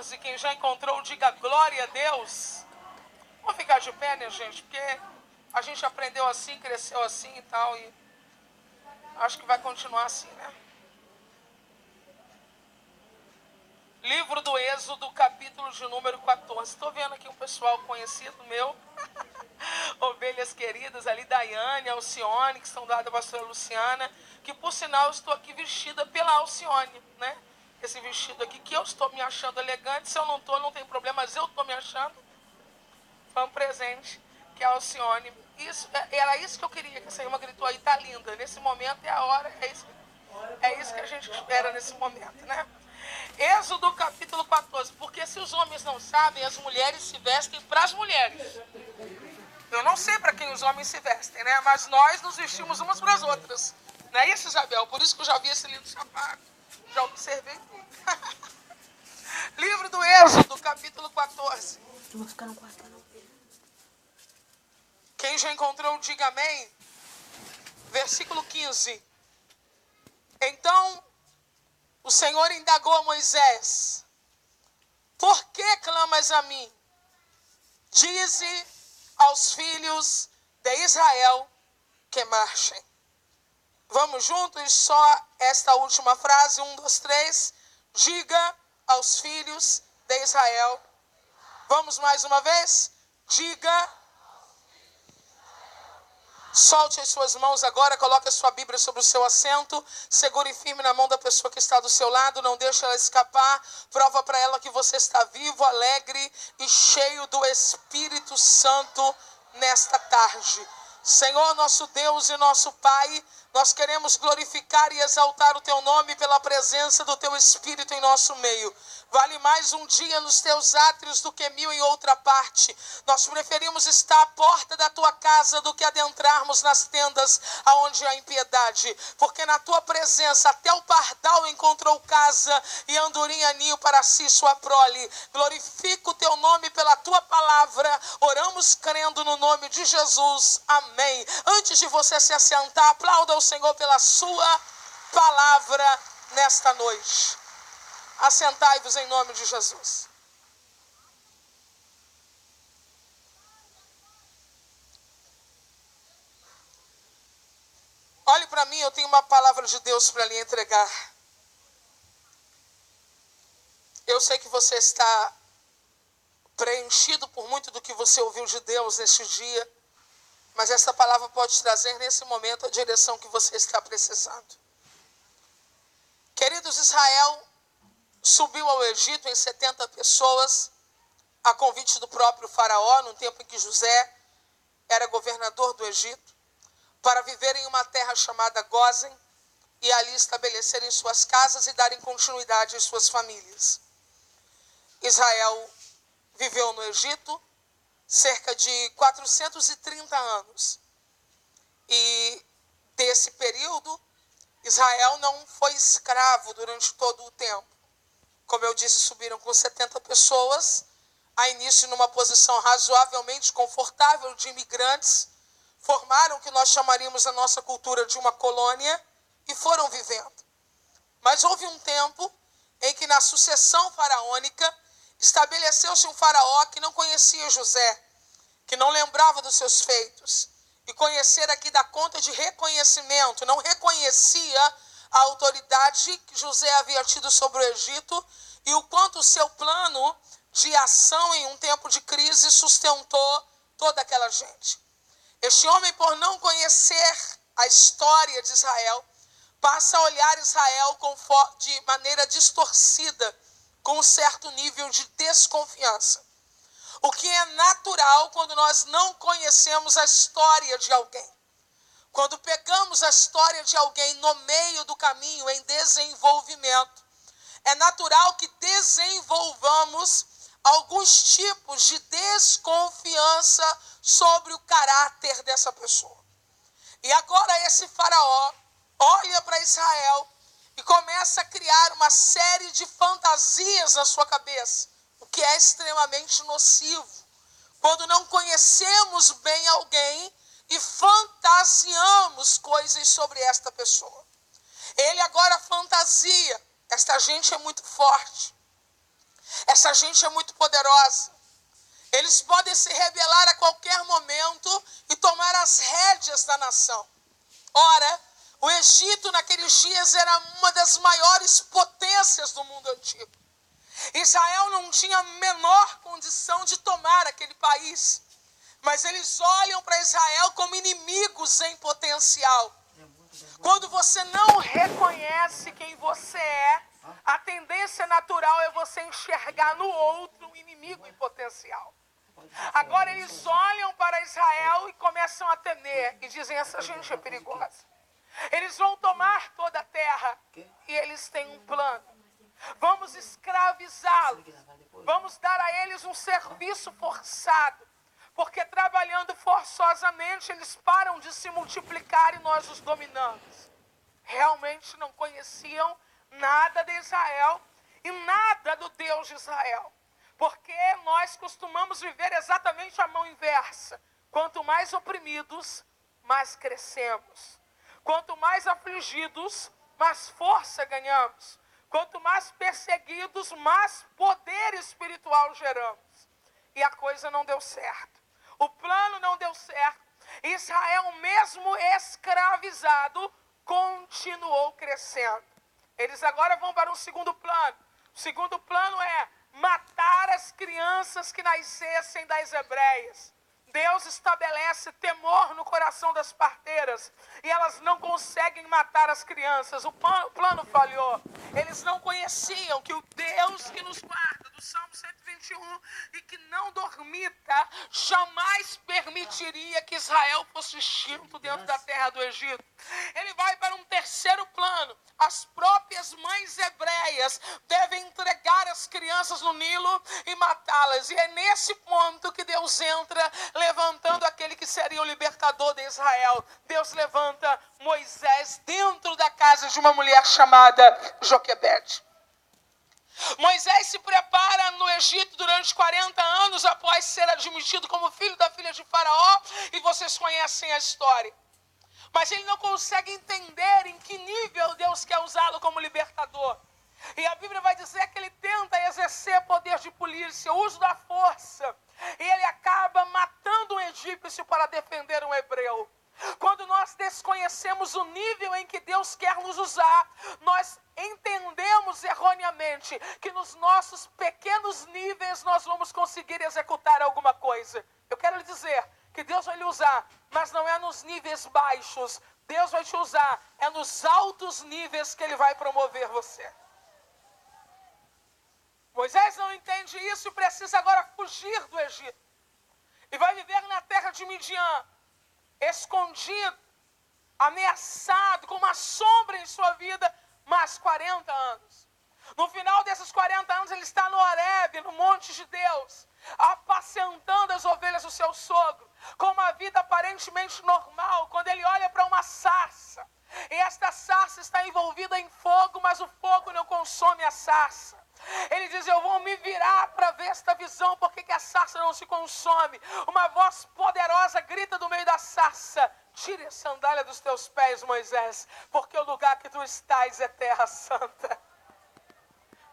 14, quem já encontrou, diga glória a Deus. Vamos ficar de pé, né, gente? Porque a gente aprendeu assim, cresceu assim e tal, e acho que vai continuar assim, né? Livro do Êxodo, capítulo de número 14. Estou vendo aqui um pessoal conhecido meu. Ovelhas queridas ali, Daiane, Alcione, que estão dadas à pastora Luciana. Que, por sinal, eu estou aqui vestida pela Alcione, né? Esse vestido aqui, que eu estou me achando elegante. Se eu não estou, não tem problema, mas eu estou me achando. Foi um presente que a Alcione... Era isso que eu queria, que essa irmã gritou aí, tá linda. Nesse momento é a hora, é isso que a gente espera nesse momento, né? Êxodo capítulo 14. Porque se os homens não sabem, as mulheres se vestem para as mulheres. Eu não sei para quem os homens se vestem, né? Mas nós nos vestimos umas para as outras. Não é isso, Isabel? Por isso que eu já vi esse lindo sapato. Já observei tudo. Livro do Êxodo, capítulo 14. Não vou ficar no quarto, não. Quem já encontrou, diga amém. Versículo 15. Então o Senhor indagou a Moisés: por que clamas a mim? Dize aos filhos de Israel que marchem. Vamos juntos, só esta última frase, 1, 2, 3. Diga aos filhos de Israel. Vamos mais uma vez? Diga. Solte as suas mãos agora, coloque a sua Bíblia sobre o seu assento, segure firme na mão da pessoa que está do seu lado, não deixe ela escapar, prova para ela que você está vivo, alegre e cheio do Espírito Santo nesta tarde. Senhor, nosso Deus e nosso Pai, nós queremos glorificar e exaltar o Teu nome pela presença do Teu Espírito em nosso meio. Vale mais um dia nos Teus átrios do que 1000 em outra parte. Nós preferimos estar à porta da Tua casa do que adentrarmos nas tendas aonde há impiedade. Porque na Tua presença até o pardal encontrou casa e a andorinha ninho para si sua prole. Glorifica o Teu nome pela Tua palavra. Oramos crendo no nome de Jesus. Amém. Antes de você se assentar, aplauda ao Senhor pela sua palavra nesta noite. Assentai-vos em nome de Jesus. Olhe para mim, eu tenho uma palavra de Deus para lhe entregar. Eu sei que você está preenchido por muito do que você ouviu de Deus neste dia, mas essa palavra pode trazer nesse momento a direção que você está precisando. Queridos, Israel subiu ao Egito em 70 pessoas, a convite do próprio faraó, no tempo em que José era governador do Egito, para viver em uma terra chamada Gósen e ali estabelecerem suas casas e darem continuidade às suas famílias. Israel viveu no Egito cerca de 430 anos. E desse período, Israel não foi escravo durante todo o tempo. Como eu disse, subiram com 70 pessoas, a início numa posição razoavelmente confortável de imigrantes, formaram o que nós chamaríamos a nossa cultura de uma colônia e foram vivendo. Mas houve um tempo em que na sucessão faraônica estabeleceu-se um faraó que não conhecia José, que não lembrava dos seus feitos, e conhecer aqui dá conta de reconhecimento, não reconhecia a autoridade que José havia tido sobre o Egito e o quanto o seu plano de ação em um tempo de crise sustentou toda aquela gente. Este homem, por não conhecer a história de Israel, passa a olhar Israel de maneira distorcida, com um certo nível de desconfiança. O que é natural quando nós não conhecemos a história de alguém. Quando pegamos a história de alguém no meio do caminho, em desenvolvimento, é natural que desenvolvamos alguns tipos de desconfiança sobre o caráter dessa pessoa. E agora esse faraó olha para Israel e começa a criar uma série de fantasias na sua cabeça, o que é extremamente nocivo. Quando não conhecemos bem alguém e fantasiamos coisas sobre esta pessoa. Ele agora fantasia. Esta gente é muito forte. Essa gente é muito poderosa. Eles podem se rebelar a qualquer momento e tomar as rédeas da nação. Ora, o Egito naqueles dias era uma das maiores potências do mundo antigo. Israel não tinha a menor condição de tomar aquele país. Mas eles olham para Israel como inimigos em potencial. Quando você não reconhece quem você é, a tendência natural é você enxergar no outro um inimigo em potencial. Agora eles olham para Israel e começam a temer. E dizem, essa gente é perigosa. Eles vão tomar toda a terra. E eles têm um plano. Vamos escravizá-los. Vamos dar a eles um serviço forçado. Porque trabalhando forçosamente, eles param de se multiplicar e nós os dominamos. Realmente não conheciam nada de Israel e nada do Deus de Israel. Porque nós costumamos viver exatamente a mão inversa. Quanto mais oprimidos, mais crescemos. Quanto mais afligidos, mais força ganhamos. Quanto mais perseguidos, mais poder espiritual geramos. E a coisa não deu certo. O plano não deu certo. Israel, mesmo escravizado, continuou crescendo. Eles agora vão para um segundo plano. O segundo plano é matar as crianças que nascessem das hebreias. Deus estabelece temor no coração das parteiras e elas não conseguem matar as crianças. O plano falhou. Eles não conheciam que o Deus que nos guarda, do Salmo 121, e que não dormita, jamais permitiria que Israel fosse extinto dentro da terra do Egito. Ele vai para um terceiro plano. As próprias mães hebreias devem entregar as crianças no Nilo e matá-las. E é nesse ponto que Deus entra, levantando aquele que seria o libertador de Israel. Deus levanta Moisés dentro da casa de uma mulher chamada Joquebede. Moisés se prepara no Egito durante 40 anos após ser admitido como filho da filha de Faraó, e vocês conhecem a história. Mas ele não consegue entender em que nível Deus quer usá-lo como libertador. E a Bíblia vai dizer que ele tenta exercer poder de polícia, o uso da força. E ele acaba matando um egípcio para defender um hebreu. Quando nós desconhecemos o nível em que Deus quer nos usar, nós entendemos erroneamente que nos nossos pequenos níveis nós vamos conseguir executar alguma coisa. Eu quero lhe dizer que Deus vai lhe usar, mas não é nos níveis baixos. Deus vai te usar, é nos altos níveis que Ele vai promover você. Moisés não entende isso e precisa agora fugir do Egito. E vai viver na terra de Midian, escondido, ameaçado, com uma sombra em sua vida, mais 40 anos. No final desses 40 anos, ele está no Horebe, no monte de Deus, apacentando as ovelhas do seu sogro, com uma vida aparentemente normal, quando ele olha para uma sarça. E esta sarça está envolvida em fogo, mas o fogo não consome a sarça. Ele diz, eu vou me virar para ver esta visão, porque que a sarça não se consome. Uma voz poderosa grita do meio da sarça, tire a sandália dos teus pés, Moisés, porque o lugar que tu estás é terra santa.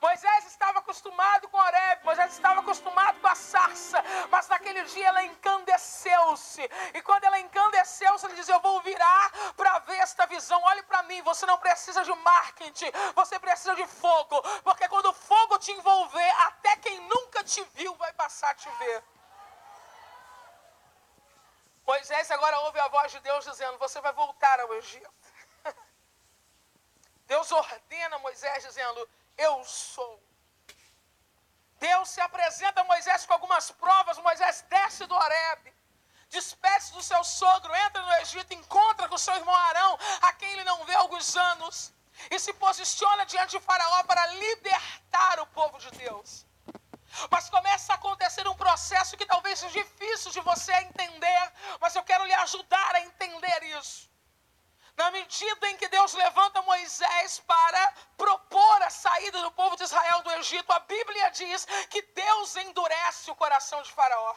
Moisés estava acostumado com Horebe, Moisés estava acostumado com a sarça, mas naquele dia ela encandeceu-se. E quando ela encandeceu-se, ele diz, eu vou virar para ver esta visão. Olhe para mim, você não precisa de marketing, você precisa de fogo. Porque quando o fogo te envolver, até quem nunca te viu vai passar a te ver. Moisés agora ouve a voz de Deus dizendo, você vai voltar ao Egito. Deus ordena a Moisés dizendo, eu sou. Deus se apresenta a Moisés com algumas provas. Moisés desce do Horebe, despede-se do seu sogro, entra no Egito, encontra com seu irmão Arão, a quem ele não vê há alguns anos, e se posiciona diante de Faraó para libertar o povo de Deus. Mas começa a acontecer um processo que talvez seja difícil de você entender, mas eu quero lhe ajudar a entender isso. Na medida em que Deus levanta Moisés para propor a saída do povo de Israel do Egito, a Bíblia diz que Deus endurece o coração de Faraó.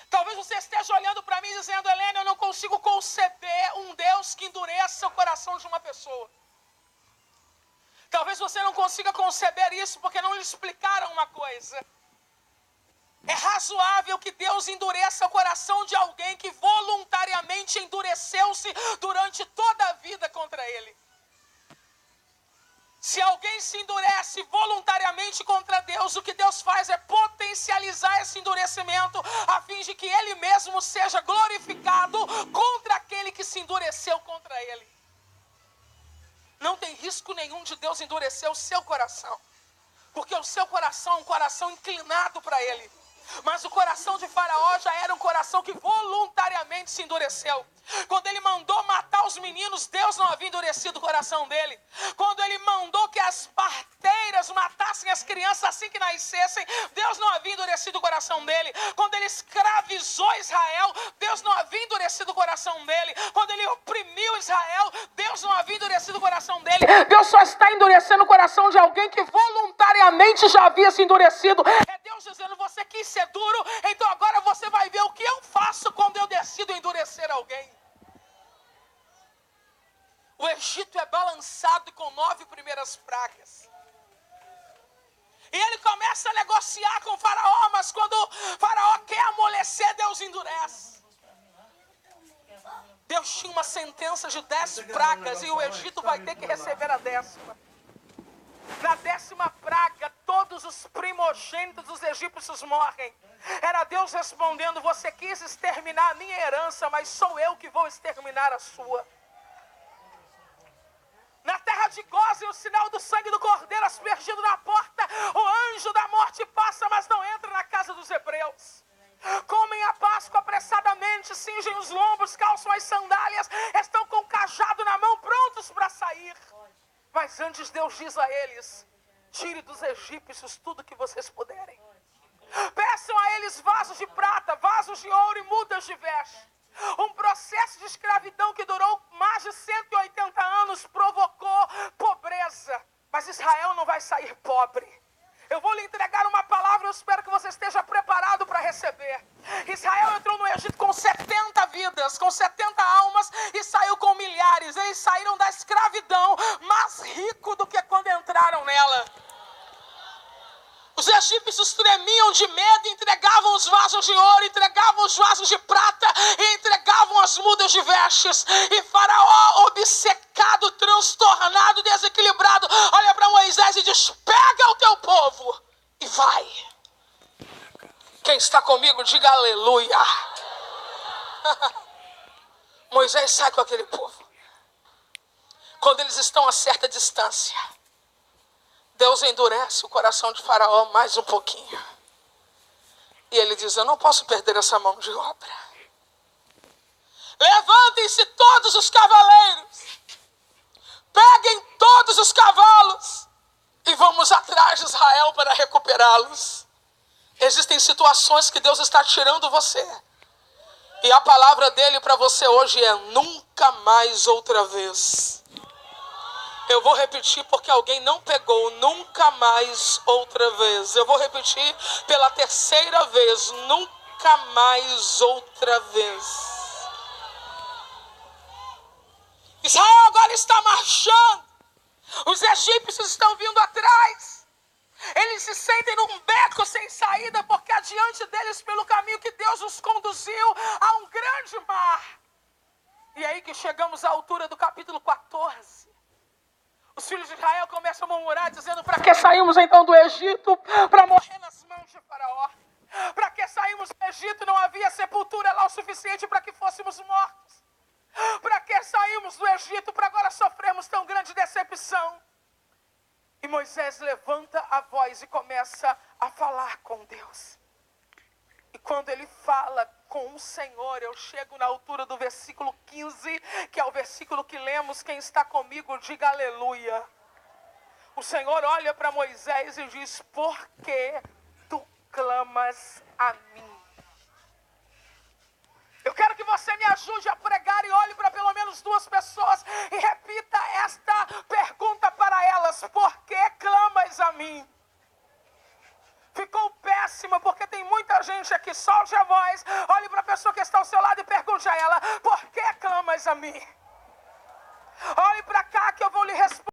Talvez você esteja olhando para mim dizendo, Helena, eu não consigo conceber um Deus que endureça o coração de uma pessoa. Talvez você não consiga conceber isso porque não lhe explicaram uma coisa. É razoável que Deus endureça o coração de alguém que voluntariamente endureceu-se durante toda a vida contra ele. Se alguém se endurece voluntariamente contra Deus, o que Deus faz é potencializar esse endurecimento a fim de que ele mesmo seja glorificado contra aquele que se endureceu contra ele. Não tem risco nenhum de Deus endurecer o seu coração, porque o seu coração é um coração inclinado para ele. Mas o coração de Faraó já era um coração que voluntariamente se endureceu. Quando ele mandou matar os meninos, Deus não havia endurecido o coração dele. Quando ele mandou que as parteiras matassem as crianças assim que nascessem, Deus não havia endurecido o coração dele. Quando ele escravizou Israel, Deus não havia endurecido o coração dele. Quando ele oprimiu Israel, Deus não havia endurecido o coração dele. Deus só está endurecendo o coração de alguém que voluntariamente já havia se endurecido. É Deus dizendo: você quis ser duro, então agora você vai ver o que eu faço quando eu decido endurecer alguém. O Egito é balançado com 9 primeiras pragas. E ele começa a negociar com o Faraó, mas quando o Faraó quer amolecer, Deus endurece. Deus tinha uma sentença de 10 pragas e o Egito vai ter que receber a 10ª. Na 10ª praga, todos os primogênitos dos egípcios morrem. Era Deus respondendo: você quis exterminar a minha herança, mas sou eu que vou exterminar a sua. Na terra de Gósen, o sinal do sangue do cordeiro aspergido na porta, o anjo da morte passa, mas não entra na casa dos hebreus. Comem a Páscoa apressadamente, cingem os lombos, calçam as sandálias, estão com o cajado na mão, prontos para sair. Mas antes Deus diz a eles: tire dos egípcios tudo que vocês puderem. Peçam a eles vasos de prata, vasos de ouro e mudas de veste. Um processo de escravidão que durou mais de 180 anos provocou pobreza. Mas Israel não vai sair pobre. Eu vou lhe entregar uma palavra, eu espero que você esteja preparado para receber. Israel entrou no Egito com 70 vidas, com 70 almas e saiu com milhares. Eles saíram da escravidão mais rico do que quando entraram nela. Os egípcios tremiam de medo, entregavam os vasos de ouro, entregavam os vasos de prata e entregavam as mudas de vestes. E Faraó, obcecado, transtornado, desequilibrado, olha para Moisés e diz: pega o teu povo e vai. Quem está comigo, diga aleluia. Moisés sai com aquele povo. Quando eles estão a certa distância, Deus endurece o coração de Faraó mais um pouquinho. E ele diz: eu não posso perder essa mão de obra. Levantem-se todos os cavaleiros. Peguem todos os cavalos. E vamos atrás de Israel para recuperá-los. Existem situações que Deus está tirando você. E a palavra dele para você hoje é: nunca mais outra vez. Eu vou repetir porque alguém não pegou. Nunca mais outra vez. Eu vou repetir pela 3ª vez. Nunca mais outra vez. Israel agora está marchando. Os egípcios estão vindo atrás. Eles se sentem num beco sem saída porque adiante deles, pelo caminho que Deus os conduziu, há um grande mar. E aí que chegamos à altura do capítulo 14. Os filhos de Israel começam a murmurar, dizendo: para que saímos então do Egito? Para morrer nas mãos de Faraó. Para que saímos do Egito? Não havia sepultura lá o suficiente para que fôssemos mortos. Para que saímos do Egito para agora sofrermos tão grande decepção? E Moisés levanta a voz e começa a falar com Deus. E quando ele fala com o Senhor, eu chego na altura do versículo 15, que é o versículo que lemos. Quem está comigo, diga aleluia. O Senhor olha para Moisés e diz: por que tu clamas a mim? Eu quero que você me ajude a pregar e olhe para pelo menos 2 pessoas e repita esta pergunta para elas: por que clamas a mim? Ficou péssima, porque tem muita gente aqui. Solte a voz, olhe para a pessoa que está ao seu lado e pergunte a ela: por que clamas a mim?